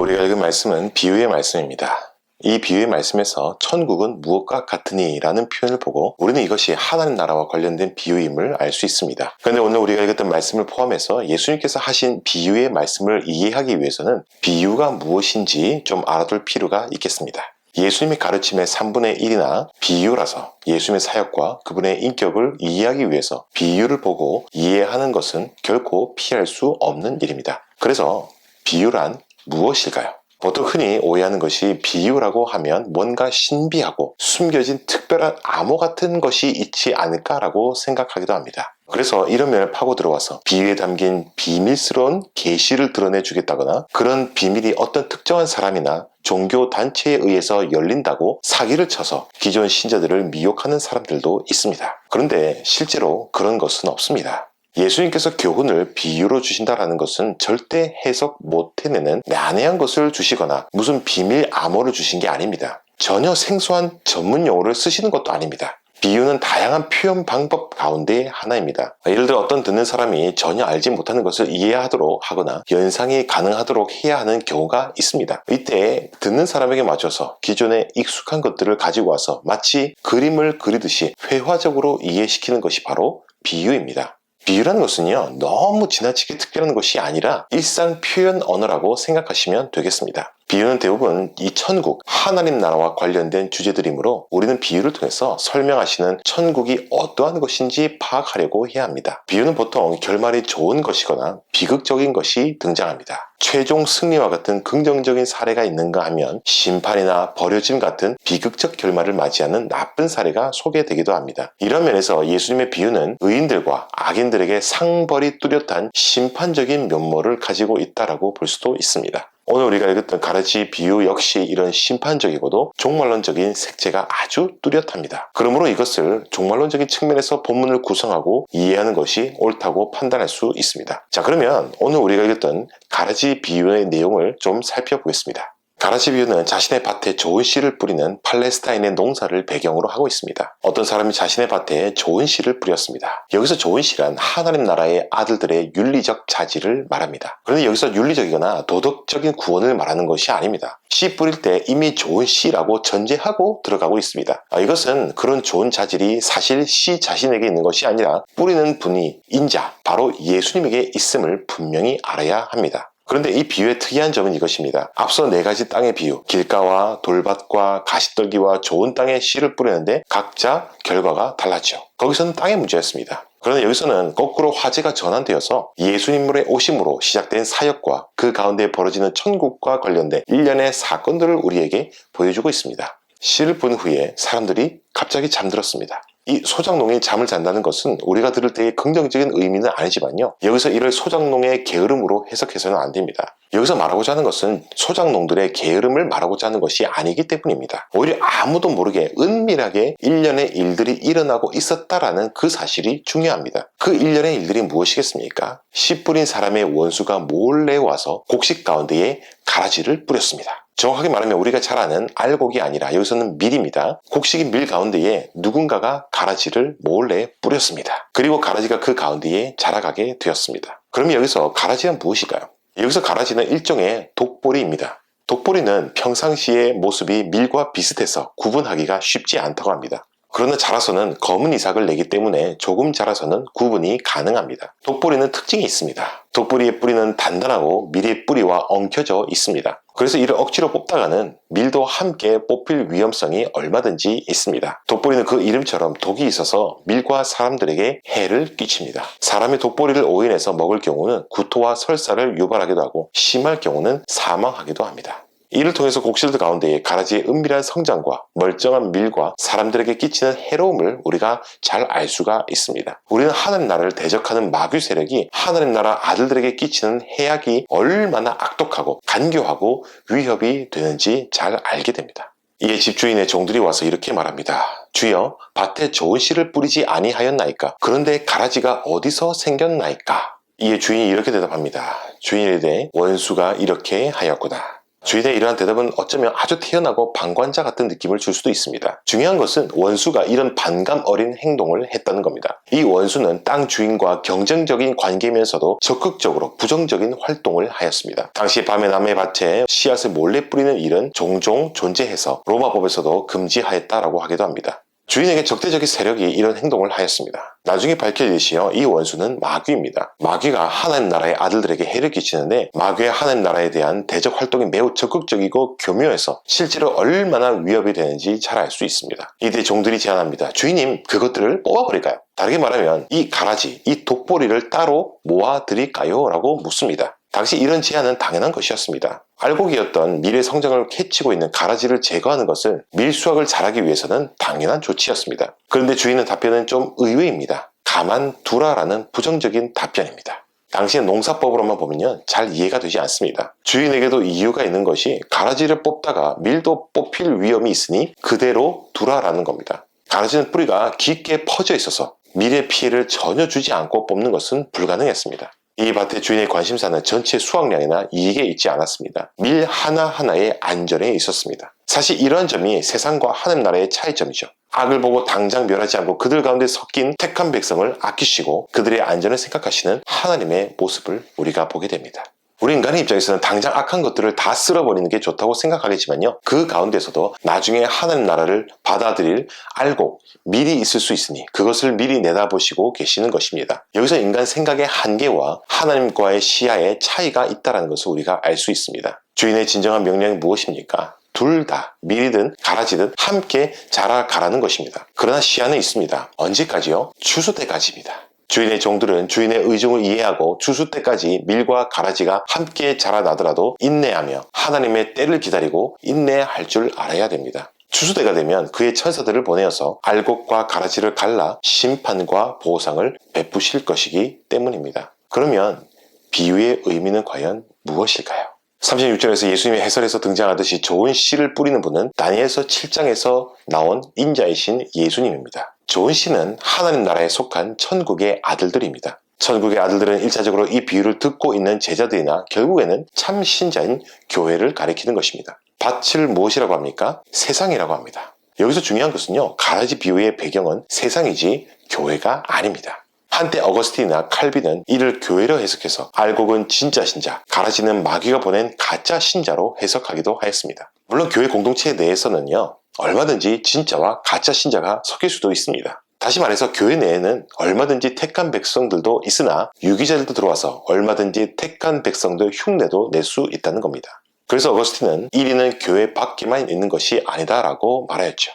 우리가 읽은 말씀은 비유의 말씀입니다. 이 비유의 말씀에서 천국은 무엇과 같으니 라는 표현을 보고 우리는 이것이 하나님 나라와 관련된 비유임을 알 수 있습니다. 그런데 오늘 우리가 읽었던 말씀을 포함해서 예수님께서 하신 비유의 말씀을 이해하기 위해서는 비유가 무엇인지 좀 알아둘 필요가 있겠습니다. 예수님의 가르침의 3분의 1이나 비유라서 예수님의 사역과 그분의 인격을 이해하기 위해서 비유를 보고 이해하는 것은 결코 피할 수 없는 일입니다. 그래서 비유란 무엇일까요? 보통 흔히 오해하는 것이 비유라고 하면 뭔가 신비하고 숨겨진 특별한 암호 같은 것이 있지 않을까라고 생각하기도 합니다. 그래서 이런 면을 파고 들어와서 비유에 담긴 비밀스러운 계시를 드러내 주겠다거나 그런 비밀이 어떤 특정한 사람이나 종교 단체에 의해서 열린다고 사기를 쳐서 기존 신자들을 미혹하는 사람들도 있습니다. 그런데 실제로 그런 것은 없습니다. 예수님께서 교훈을 비유로 주신다라는 것은 절대 해석 못 해내는 난해한 것을 주시거나 무슨 비밀 암호를 주신 게 아닙니다. 전혀 생소한 전문 용어를 쓰시는 것도 아닙니다. 비유는 다양한 표현 방법 가운데 하나입니다. 예를 들어 어떤 듣는 사람이 전혀 알지 못하는 것을 이해하도록 하거나 연상이 가능하도록 해야 하는 경우가 있습니다. 이때 듣는 사람에게 맞춰서 기존에 익숙한 것들을 가지고 와서 마치 그림을 그리듯이 회화적으로 이해시키는 것이 바로 비유입니다. 비유라는 것은요, 너무 지나치게 특별한 것이 아니라 일상 표현 언어라고 생각하시면 되겠습니다. 비유는 대부분 이 천국, 하나님 나라와 관련된 주제들이므로 우리는 비유를 통해서 설명하시는 천국이 어떠한 것인지 파악하려고 해야 합니다. 비유는 보통 결말이 좋은 것이거나 비극적인 것이 등장합니다. 최종 승리와 같은 긍정적인 사례가 있는가 하면 심판이나 버려짐 같은 비극적 결말을 맞이하는 나쁜 사례가 소개되기도 합니다. 이런 면에서 예수님의 비유는 의인들과 악인들에게 상벌이 뚜렷한 심판적인 면모를 가지고 있다라고 볼 수도 있습니다. 오늘 우리가 읽었던 가르치 비유 역시 이런 심판적이고도 종말론적인 색채가 아주 뚜렷합니다. 그러므로 이것을 종말론적인 측면에서 본문을 구성하고 이해하는 것이 옳다고 판단할 수 있습니다. 자, 그러면 오늘 우리가 읽었던 가르치 비유의 내용을 좀 살펴보겠습니다. 가라지 비유는 자신의 밭에 좋은 씨를 뿌리는 팔레스타인의 농사를 배경으로 하고 있습니다. 어떤 사람이 자신의 밭에 좋은 씨를 뿌렸습니다. 여기서 좋은 씨란 하나님 나라의 아들들의 윤리적 자질을 말합니다. 그런데 여기서 윤리적이거나 도덕적인 구원을 말하는 것이 아닙니다. 씨 뿌릴 때 이미 좋은 씨라고 전제하고 들어가고 있습니다. 이것은 그런 좋은 자질이 사실 씨 자신에게 있는 것이 아니라 뿌리는 분이 인자, 바로 예수님에게 있음을 분명히 알아야 합니다. 그런데 이 비유의 특이한 점은 이것입니다. 앞서 4가지 땅의 비유, 길가와 돌밭과 가시떨기와 좋은 땅에 씨를 뿌리는데 각자 결과가 달랐죠. 거기서는 땅의 문제였습니다. 그런데 여기서는 거꾸로 화제가 전환되어서 예수님의 오심으로 시작된 사역과 그 가운데 벌어지는 천국과 관련된 일련의 사건들을 우리에게 보여주고 있습니다. 씨를 뿌린 후에 사람들이 갑자기 잠들었습니다. 이 소작농이 잠을 잔다는 것은 우리가 들을 때의 긍정적인 의미는 아니지만요. 여기서 이를 소작농의 게으름으로 해석해서는 안 됩니다. 여기서 말하고자 하는 것은 소작농들의 게으름을 말하고자 하는 것이 아니기 때문입니다. 오히려 아무도 모르게 은밀하게 일련의 일들이 일어나고 있었다라는 그 사실이 중요합니다. 그 일련의 일들이 무엇이겠습니까? 씨 뿌린 사람의 원수가 몰래 와서 곡식 가운데에 가라지를 뿌렸습니다. 정확하게 말하면 우리가 잘 아는 알곡이 아니라 여기서는 밀입니다. 곡식이 밀 가운데에 누군가가 가라지를 몰래 뿌렸습니다. 그리고 가라지가 그 가운데에 자라가게 되었습니다. 그러면 여기서 가라지는 무엇일까요? 여기서 가라지는 일종의 독보리입니다. 독보리는 평상시의 모습이 밀과 비슷해서 구분하기가 쉽지 않다고 합니다. 그러나 자라서는 검은 이삭을 내기 때문에 조금 자라서는 구분이 가능합니다. 독보리는 특징이 있습니다. 독보리의 뿌리는 단단하고 밀의 뿌리와 엉켜져 있습니다. 그래서 이를 억지로 뽑다가는 밀도 함께 뽑힐 위험성이 얼마든지 있습니다. 독보리는 그 이름처럼 독이 있어서 밀과 사람들에게 해를 끼칩니다. 사람이 독보리를 오인해서 먹을 경우는 구토와 설사를 유발하기도 하고 심할 경우는 사망하기도 합니다. 이를 통해서 곡실들 가운데에 가라지의 은밀한 성장과 멀쩡한 밀과 사람들에게 끼치는 해로움을 우리가 잘 알 수가 있습니다. 우리는 하나님 나라를 대적하는 마귀 세력이 하나님 나라 아들들에게 끼치는 해악이 얼마나 악독하고 간교하고 위협이 되는지 잘 알게 됩니다. 이에 집주인의 종들이 와서 이렇게 말합니다. 주여, 밭에 좋은 씨를 뿌리지 아니하였나이까? 그런데 가라지가 어디서 생겼나이까? 이에 주인이 이렇게 대답합니다. 주인에 대해 원수가 이렇게 하였구나. 주인의 이러한 대답은 어쩌면 아주 태연하고 방관자 같은 느낌을 줄 수도 있습니다. 중요한 것은 원수가 이런 반감 어린 행동을 했다는 겁니다. 이 원수는 땅 주인과 경쟁적인 관계면서도 적극적으로 부정적인 활동을 하였습니다. 당시 밤에 남의 밭에 씨앗을 몰래 뿌리는 일은 종종 존재해서 로마법에서도 금지하였다라고 하기도 합니다. 주인에게 적대적인 세력이 이런 행동을 하였습니다. 나중에 밝혀지시어 이 원수는 마귀입니다. 마귀가 하나님 나라의 아들들에게 해를 끼치는데 마귀의 하나님 나라에 대한 대적 활동이 매우 적극적이고 교묘해서 실제로 얼마나 위협이 되는지 잘 알 수 있습니다. 이때 종들이 제안합니다. 주인님, 그것들을 뽑아버릴까요? 다르게 말하면 이 가라지, 이 독보리를 따로 모아드릴까요? 라고 묻습니다. 당시 이런 제안은 당연한 것이었습니다. 알곡이었던 밀의 성장을 해치고 있는 가라지를 제거하는 것은 밀 수확을 잘하기 위해서는 당연한 조치였습니다. 그런데 주인의 답변은 좀 의외입니다. 가만두라라는 부정적인 답변입니다. 당시의 농사법으로만 보면 잘 이해가 되지 않습니다. 주인에게도 이유가 있는 것이 가라지를 뽑다가 밀도 뽑힐 위험이 있으니 그대로 두라라는 겁니다. 가라지는 뿌리가 깊게 퍼져 있어서 밀의 피해를 전혀 주지 않고 뽑는 것은 불가능했습니다. 이 밭의 주인의 관심사는 전체 수확량이나 이익에 있지 않았습니다. 밀 하나하나의 안전에 있었습니다. 사실 이러한 점이 세상과 하늘 나라의 차이점이죠. 악을 보고 당장 멸하지 않고 그들 가운데 섞인 택한 백성을 아끼시고 그들의 안전을 생각하시는 하나님의 모습을 우리가 보게 됩니다. 우리 인간의 입장에서는 당장 악한 것들을 다 쓸어버리는 게 좋다고 생각하겠지만요. 그 가운데서도 나중에 하나님 나라를 받아들일 알곡, 밀이 있을 수 있으니 그것을 미리 내다보시고 계시는 것입니다. 여기서 인간 생각의 한계와 하나님과의 시야의 차이가 있다는 것을 우리가 알 수 있습니다. 주인의 진정한 명령이 무엇입니까? 둘 다 밀이든 가라지든 함께 자라가라는 것입니다. 그러나 시야는 있습니다. 언제까지요? 추수 때까지입니다. 주인의 종들은 주인의 의중을 이해하고 추수 때까지 밀과 가라지가 함께 자라나더라도 인내하며 하나님의 때를 기다리고 인내할 줄 알아야 됩니다. 추수 때가 되면 그의 천사들을 보내어서 알곡과 가라지를 갈라 심판과 보상을 베푸실 것이기 때문입니다. 그러면 비유의 의미는 과연 무엇일까요? 36절에서 예수님의 해설에서 등장하듯이 좋은 씨를 뿌리는 분은 다니엘서 7장에서 나온 인자이신 예수님입니다. 좋은 씨는 하나님 나라에 속한 천국의 아들들입니다. 천국의 아들들은 1차적으로 이 비유를 듣고 있는 제자들이나 결국에는 참 신자인 교회를 가리키는 것입니다. 밭을 무엇이라고 합니까? 세상이라고 합니다. 여기서 중요한 것은요, 가라지 비유의 배경은 세상이지 교회가 아닙니다. 한때 어거스틴이나 칼빈은 이를 교회로 해석해서 알곡은 진짜 신자, 가라지는 마귀가 보낸 가짜 신자로 해석하기도 하였습니다. 물론 교회 공동체 내에서는요, 얼마든지 진짜와 가짜 신자가 섞일 수도 있습니다. 다시 말해서 교회 내에는 얼마든지 택한 백성들도 있으나 유기자들도 들어와서 얼마든지 택한 백성들 흉내도 낼 수 있다는 겁니다. 그래서 어거스틴은 1위는 교회 밖에만 있는 것이 아니다라고 말하였죠.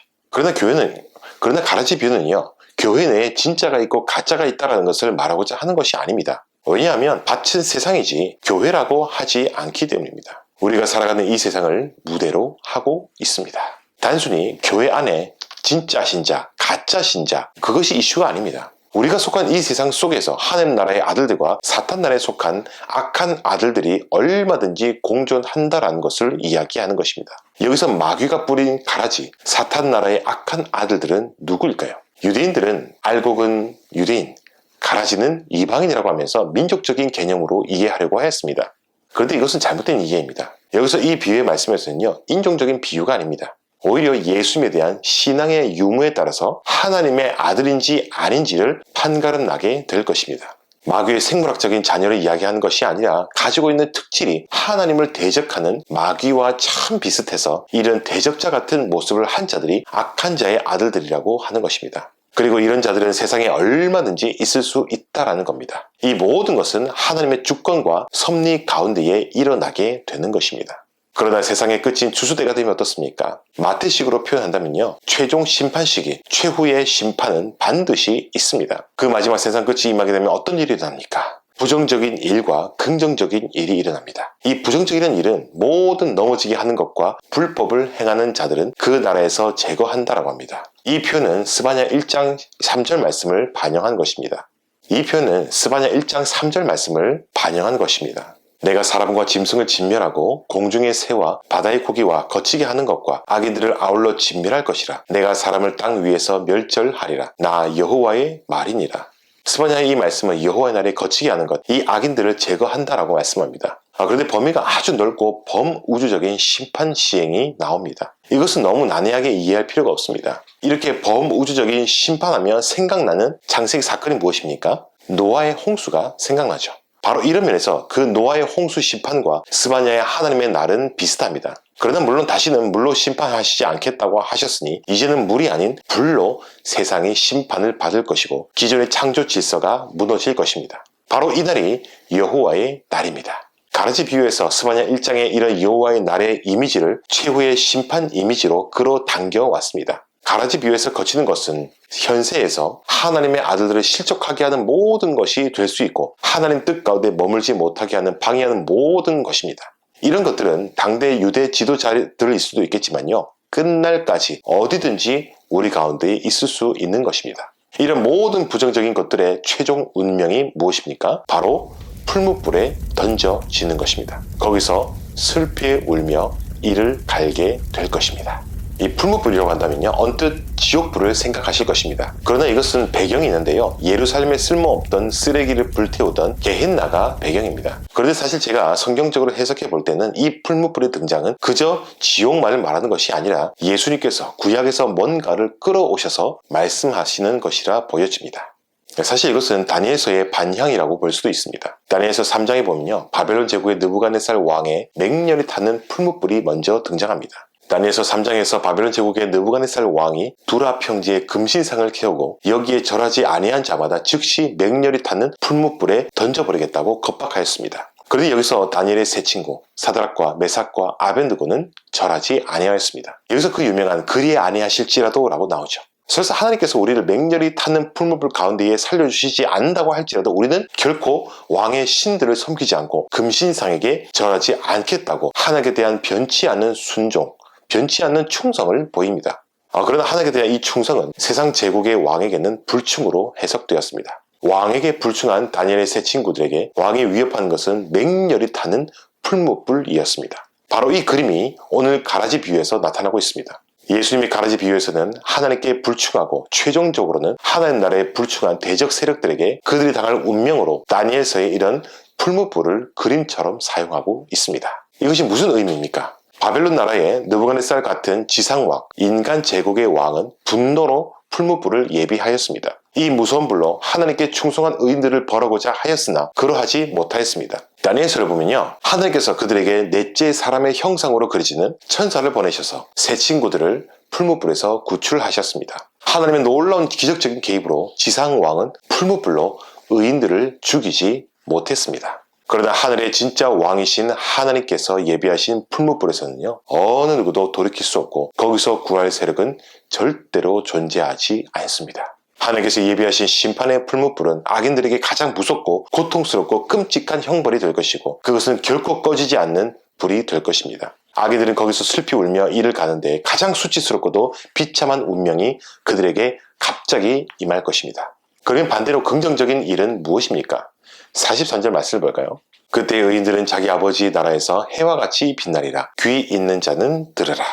그러나 가라지 비유는요, 교회 내에 진짜가 있고 가짜가 있다는 것을 말하고자 하는 것이 아닙니다. 왜냐하면 밭은 세상이지 교회라고 하지 않기 때문입니다. 우리가 살아가는 이 세상을 무대로 하고 있습니다. 단순히 교회 안에 진짜 신자, 가짜 신자, 그것이 이슈가 아닙니다. 우리가 속한 이 세상 속에서 하나님 나라의 아들들과 사탄 나라에 속한 악한 아들들이 얼마든지 공존한다라는 것을 이야기하는 것입니다. 여기서 마귀가 뿌린 가라지, 사탄 나라의 악한 아들들은 누구일까요? 유대인들은 알곡은 유대인, 가라지는 이방인이라고 하면서 민족적인 개념으로 이해하려고 했습니다. 그런데 이것은 잘못된 이해입니다. 여기서 이 비유의 말씀에서는요, 인종적인 비유가 아닙니다. 오히려 예수님에 대한 신앙의 유무에 따라서 하나님의 아들인지 아닌지를 판가름 나게 될 것입니다. 마귀의 생물학적인 자녀를 이야기하는 것이 아니라 가지고 있는 특질이 하나님을 대적하는 마귀와 참 비슷해서 이런 대적자 같은 모습을 한 자들이 악한 자의 아들들이라고 하는 것입니다. 그리고 이런 자들은 세상에 얼마든지 있을 수 있다라는 겁니다. 이 모든 것은 하나님의 주권과 섭리 가운데에 일어나게 되는 것입니다. 그러나 세상의 끝인 추수때가 되면 어떻습니까? 마태식으로 표현한다면요, 최종 심판 시기, 최후의 심판은 반드시 있습니다. 그 마지막 세상 끝이 임하게 되면 어떤 일이 일어납니까? 부정적인 일과 긍정적인 일이 일어납니다. 이 부정적인 일은 모든 넘어지게 하는 것과 불법을 행하는 자들은 그 나라에서 제거한다라고 합니다. 이 표현은 스바냐 1장 3절 말씀을 반영한 것입니다. 이 표현은 스바냐 1장 3절 말씀을 반영한 것입니다. 내가 사람과 짐승을 진멸하고 공중의 새와 바다의 고기와 거치게 하는 것과 악인들을 아울러 진멸할 것이라. 내가 사람을 땅 위에서 멸절하리라. 나 여호와의 말이니라. 스바냐의 이 말씀은 여호와의 날에 거치게 하는 것, 이 악인들을 제거한다라고 말씀합니다. 그런데 범위가 아주 넓고 범우주적인 심판 시행이 나옵니다. 이것은 너무 난해하게 이해할 필요가 없습니다. 이렇게 범우주적인 심판하면 생각나는 창세기 사건이 무엇입니까? 노아의 홍수가 생각나죠. 바로 이런 면에서 그 노아의 홍수 심판과 스바냐의 하나님의 날은 비슷합니다. 그러나 물론 다시는 물로 심판하시지 않겠다고 하셨으니 이제는 물이 아닌 불로 세상이 심판을 받을 것이고 기존의 창조 질서가 무너질 것입니다. 바로 이 날이 여호와의 날입니다. 가라지 비유에서 스바냐 1장에 이런 여호와의 날의 이미지를 최후의 심판 이미지로 끌어당겨 왔습니다. 가라지 비유에서 거치는 것은 현세에서 하나님의 아들들을 실족하게 하는 모든 것이 될 수 있고 하나님 뜻 가운데 머물지 못하게 하는 방해하는 모든 것입니다. 이런 것들은 당대 유대 지도자들일 수도 있겠지만요. 끝날까지 어디든지 우리 가운데 있을 수 있는 것입니다. 이런 모든 부정적인 것들의 최종 운명이 무엇입니까? 바로 풀무불에 던져지는 것입니다. 거기서 슬피 울며 이를 갈게 될 것입니다. 이 풀무불이라고 한다면요, 언뜻 지옥불을 생각하실 것입니다. 그러나 이것은 배경이 있는데요, 예루살렘에 쓸모없던 쓰레기를 불태우던 게헨나가 배경입니다. 그런데 사실 제가 성경적으로 해석해 볼 때는 이 풀무불의 등장은 그저 지옥만을 말하는 것이 아니라 예수님께서 구약에서 뭔가를 끌어오셔서 말씀하시는 것이라 보여집니다. 사실 이것은 다니엘서의 반향이라고 볼 수도 있습니다. 다니엘서 3장에 보면요, 바벨론 제국의 느부갓네살 왕의 맹렬히 타는 풀무불이 먼저 등장합니다. 다니엘서 3장에서 바벨론 제국의 느부갓네살 왕이 두라 평지에 금신상을 캐오고 여기에 절하지 아니한 자마다 즉시 맹렬히 타는 풀무불에 던져버리겠다고 겁박하였습니다. 그런데 여기서 다니엘의 세 친구 사드락과 메삭과 아벤느고는 절하지 아니하였습니다. 여기서 그 유명한 그리 아니하실지라도 라고 나오죠. 설사 하나님께서 우리를 맹렬히 타는 풀무불 가운데에 살려주시지 않는다고 할지라도 우리는 결코 왕의 신들을 섬기지 않고 금신상에게 절하지 않겠다고 하나님께 대한 변치 않는 순종, 변치 않는 충성을 보입니다. 그러나 하나님께 대한 이 충성은 세상 제국의 왕에게는 불충으로 해석되었습니다. 왕에게 불충한 다니엘의 세 친구들에게 왕이 위협하는 것은 맹렬히 타는 풀무불이었습니다. 바로 이 그림이 오늘 가라지 비유에서 나타나고 있습니다. 예수님의 가라지 비유에서는 하나님께 불충하고 최종적으로는 하나님 나라에 불충한 대적 세력들에게 그들이 당할 운명으로 다니엘서의 이런 풀무불을 그림처럼 사용하고 있습니다. 이것이 무슨 의미입니까? 바벨론 나라의 느부갓네살 같은 지상왕, 인간 제국의 왕은 분노로 풀무불을 예비하였습니다. 이 무서운 불로 하나님께 충성한 의인들을 벌하고자 하였으나 그러하지 못하였습니다. 다니엘서를 보면요, 하나님께서 그들에게 넷째 사람의 형상으로 그려지는 천사를 보내셔서 세 친구들을 풀무불에서 구출하셨습니다. 하나님의 놀라운 기적적인 개입으로 지상왕은 풀무불로 의인들을 죽이지 못했습니다. 그러나 하늘의 진짜 왕이신 하나님께서 예비하신 풀무불에서는요, 어느 누구도 돌이킬 수 없고 거기서 구할 세력은 절대로 존재하지 않습니다. 하나님께서 예비하신 심판의 풀무불은 악인들에게 가장 무섭고 고통스럽고 끔찍한 형벌이 될 것이고 그것은 결코 꺼지지 않는 불이 될 것입니다. 악인들은 거기서 슬피 울며 이를 가는데 가장 수치스럽고도 비참한 운명이 그들에게 갑자기 임할 것입니다. 그러면 반대로 긍정적인 일은 무엇입니까? 43절 말씀을 볼까요? 그때 의인들은 자기 아버지 나라에서 해와 같이 빛나리라. 귀 있는 자는 들으라.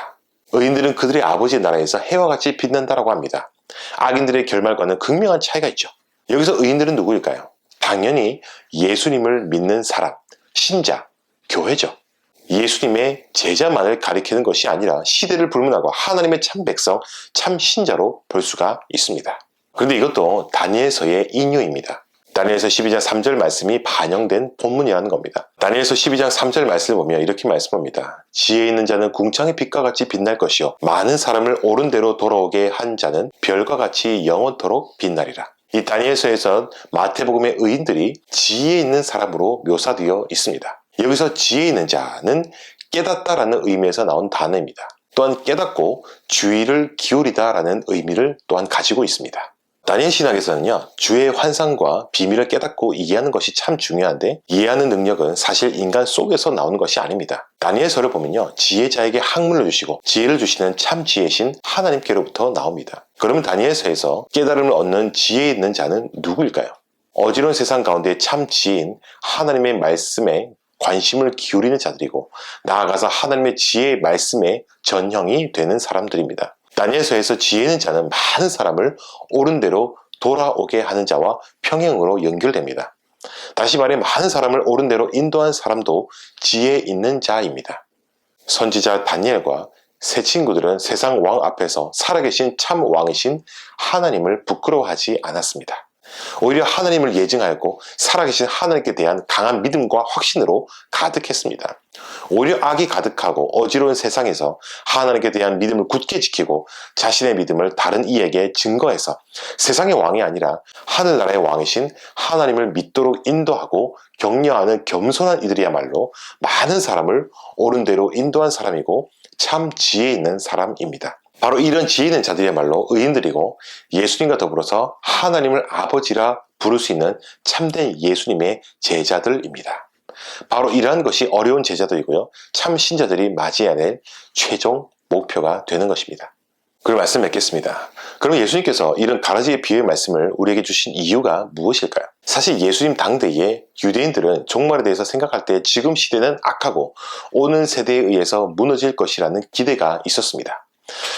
의인들은 그들의 아버지 나라에서 해와 같이 빛난다라고 합니다. 악인들의 결말과는 극명한 차이가 있죠. 여기서 의인들은 누구일까요? 당연히 예수님을 믿는 사람, 신자, 교회죠. 예수님의 제자만을 가리키는 것이 아니라 시대를 불문하고 하나님의 참 백성, 참 신자로 볼 수가 있습니다. 그런데 이것도 다니엘서의 인유입니다. 다니엘서 12장 3절 말씀이 반영된 본문이라는 겁니다. 다니엘서 12장 3절 말씀을 보면 이렇게 말씀합니다. 지혜 있는 자는 궁창의 빛과 같이 빛날 것이요 많은 사람을 옳은 대로 돌아오게 한 자는 별과 같이 영원토록 빛나리라. 이 다니엘서에선 마태복음의 의인들이 지혜 있는 사람으로 묘사되어 있습니다. 여기서 지혜 있는 자는 깨닫다라는 의미에서 나온 단어입니다. 또한 깨닫고 주의를 기울이다라는 의미를 또한 가지고 있습니다. 다니엘 신학에서는요, 주의 환상과 비밀을 깨닫고 이해하는 것이 참 중요한데 이해하는 능력은 사실 인간 속에서 나오는 것이 아닙니다. 다니엘서를 보면요, 지혜자에게 학문을 주시고 지혜를 주시는 참 지혜신 하나님께로부터 나옵니다. 그러면 다니엘서에서 깨달음을 얻는 지혜 있는 자는 누구일까요? 어지러운 세상 가운데 참 지혜인 하나님의 말씀에 관심을 기울이는 자들이고 나아가서 하나님의 지혜의 말씀에 전형이 되는 사람들입니다. 다니엘서에서 지혜 있는 자는 많은 사람을 옳은 대로 돌아오게 하는 자와 평행으로 연결됩니다. 다시 말해 많은 사람을 옳은 대로 인도한 사람도 지혜 있는 자입니다. 선지자 다니엘과 세 친구들은 세상 왕 앞에서 살아계신 참 왕이신 하나님을 부끄러워하지 않았습니다. 오히려 하나님을 예증하였고 살아계신 하나님께 대한 강한 믿음과 확신으로 가득했습니다. 오히려 악이 가득하고 어지러운 세상에서 하나님께 대한 믿음을 굳게 지키고 자신의 믿음을 다른 이에게 증거해서 세상의 왕이 아니라 하늘나라의 왕이신 하나님을 믿도록 인도하고 격려하는 겸손한 이들이야말로 많은 사람을 옳은 대로 인도한 사람이고 참 지혜 있는 사람입니다. 바로 이런 지혜 있는 자들이야말로 의인들이고 예수님과 더불어서 하나님을 아버지라 부를 수 있는 참된 예수님의 제자들입니다. 바로 이러한 것이 어려운 제자들이고요. 참 신자들이 맞이해야 될 최종 목표가 되는 것입니다. 그걸 말씀 맺겠습니다. 그럼 예수님께서 이런 가라지의 비유의 말씀을 우리에게 주신 이유가 무엇일까요? 사실 예수님 당대에 유대인들은 종말에 대해서 생각할 때 지금 시대는 악하고 오는 세대에 의해서 무너질 것이라는 기대가 있었습니다.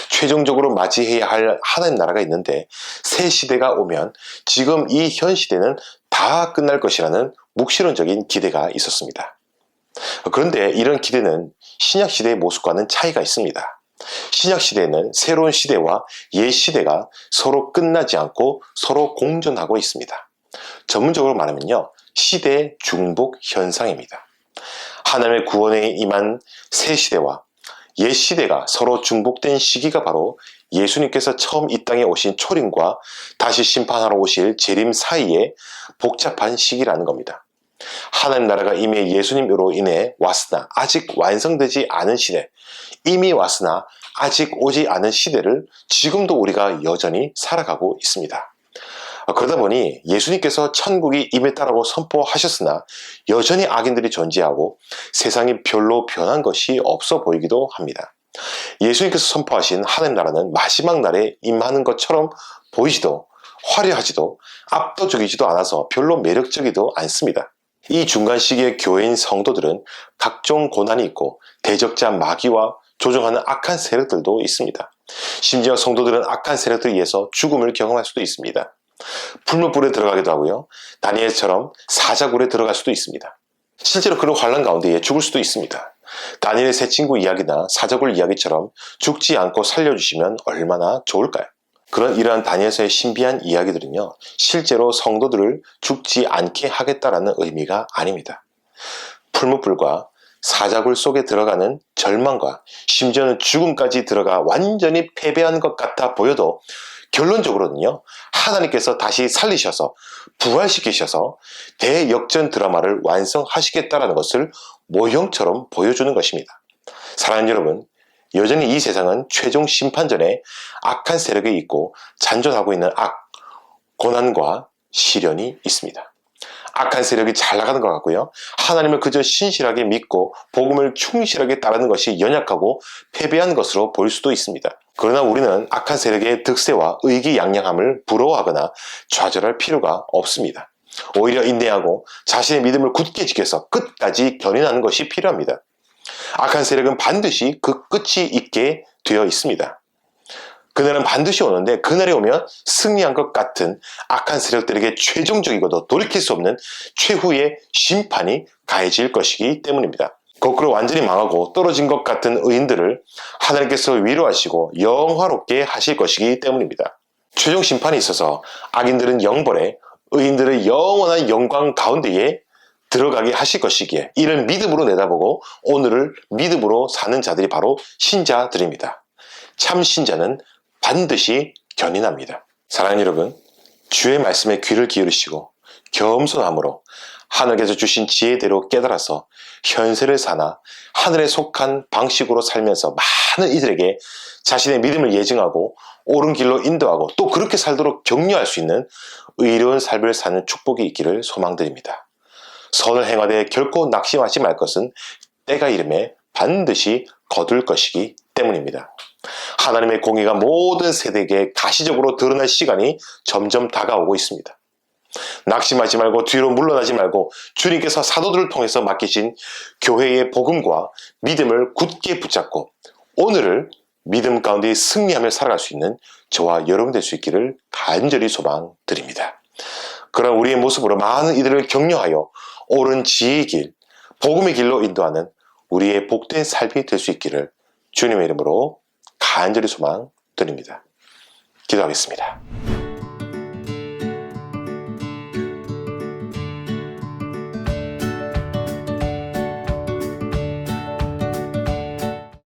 최종적으로 맞이해야 할 하나님 나라가 있는데 새 시대가 오면 지금 이 현 시대는 다 끝날 것이라는 묵시론적인 기대가 있었습니다. 그런데 이런 기대는 신약 시대의 모습과는 차이가 있습니다. 신약 시대에는 새로운 시대와 옛 시대가 서로 끝나지 않고 서로 공존하고 있습니다. 전문적으로 말하면요, 시대 중복 현상입니다. 하나님의 구원에 임한 새 시대와 옛 시대가 서로 중복된 시기가 바로 예수님께서 처음 이 땅에 오신 초림과 다시 심판하러 오실 재림 사이의 복잡한 시기라는 겁니다. 하나님 나라가 이미 예수님으로 인해 왔으나 아직 완성되지 않은 시대, 이미 왔으나 아직 오지 않은 시대를 지금도 우리가 여전히 살아가고 있습니다. 그러다 보니 예수님께서 천국이 임했다라고 선포하셨으나 여전히 악인들이 존재하고 세상이 별로 변한 것이 없어 보이기도 합니다. 예수님께서 선포하신 하나님 나라는 마지막 날에 임하는 것처럼 보이지도 화려하지도 압도적이지도 않아서 별로 매력적이지도 않습니다. 이 중간 시기의 교회인 성도들은 각종 고난이 있고 대적자 마귀와 조종하는 악한 세력들도 있습니다. 심지어 성도들은 악한 세력들에 의해서 죽음을 경험할 수도 있습니다. 풀무불에 들어가기도 하고요. 다니엘처럼 사자굴에 들어갈 수도 있습니다. 실제로 그런 환난 가운데 죽을 수도 있습니다. 다니엘의 세 친구 이야기나 사자굴 이야기처럼 죽지 않고 살려주시면 얼마나 좋을까요? 그런 이러한 다니엘서의 신비한 이야기들은요, 실제로 성도들을 죽지 않게 하겠다라는 의미가 아닙니다. 풀무불과 사자굴 속에 들어가는 절망과 심지어는 죽음까지 들어가 완전히 패배한 것 같아 보여도 결론적으로는요, 하나님께서 다시 살리셔서 부활시키셔서 대역전 드라마를 완성하시겠다라는 것을 모형처럼 보여주는 것입니다. 사랑하는 여러분, 여전히 이 세상은 최종 심판 전에 악한 세력이 있고 잔존하고 있는 악, 고난과 시련이 있습니다. 악한 세력이 잘 나가는 것 같고요. 하나님을 그저 신실하게 믿고 복음을 충실하게 따르는 것이 연약하고 패배한 것으로 보일 수도 있습니다. 그러나 우리는 악한 세력의 득세와 의기양양함을 부러워하거나 좌절할 필요가 없습니다. 오히려 인내하고 자신의 믿음을 굳게 지켜서 끝까지 견인하는 것이 필요합니다. 악한 세력은 반드시 그 끝이 있게 되어 있습니다. 그날은 반드시 오는데 그날이 오면 승리한 것 같은 악한 세력들에게 최종적이고도 돌이킬 수 없는 최후의 심판이 가해질 것이기 때문입니다. 거꾸로 완전히 망하고 떨어진 것 같은 의인들을 하나님께서 위로하시고 영화롭게 하실 것이기 때문입니다. 최종 심판이 있어서 악인들은 영벌에, 의인들의 영원한 영광 가운데에 들어가게 하실 것이기에 이를 믿음으로 내다보고 오늘을 믿음으로 사는 자들이 바로 신자들입니다. 참 신자는 반드시 견인합니다. 사랑하는 여러분, 주의 말씀에 귀를 기울이시고 겸손함으로 하늘께서 주신 지혜대로 깨달아서 현세를 사나 하늘에 속한 방식으로 살면서 많은 이들에게 자신의 믿음을 예증하고 옳은 길로 인도하고 또 그렇게 살도록 격려할 수 있는 의로운 삶을 사는 축복이 있기를 소망드립니다. 선을 행하되 결코 낙심하지 말 것은 때가 이름에 반드시 거둘 것이기 때문입니다. 하나님의 공의가 모든 세대에게 가시적으로 드러날 시간이 점점 다가오고 있습니다. 낙심하지 말고 뒤로 물러나지 말고 주님께서 사도들을 통해서 맡기신 교회의 복음과 믿음을 굳게 붙잡고 오늘을 믿음 가운데 승리하며 살아갈 수 있는 저와 여러분 될 수 있기를 간절히 소망드립니다. 그런 우리의 모습으로 많은 이들을 격려하여 옳은 지혜의 길, 복음의 길로 인도하는 우리의 복된 삶이 될 수 있기를 주님의 이름으로 간절히 소망드립니다. 기도하겠습니다.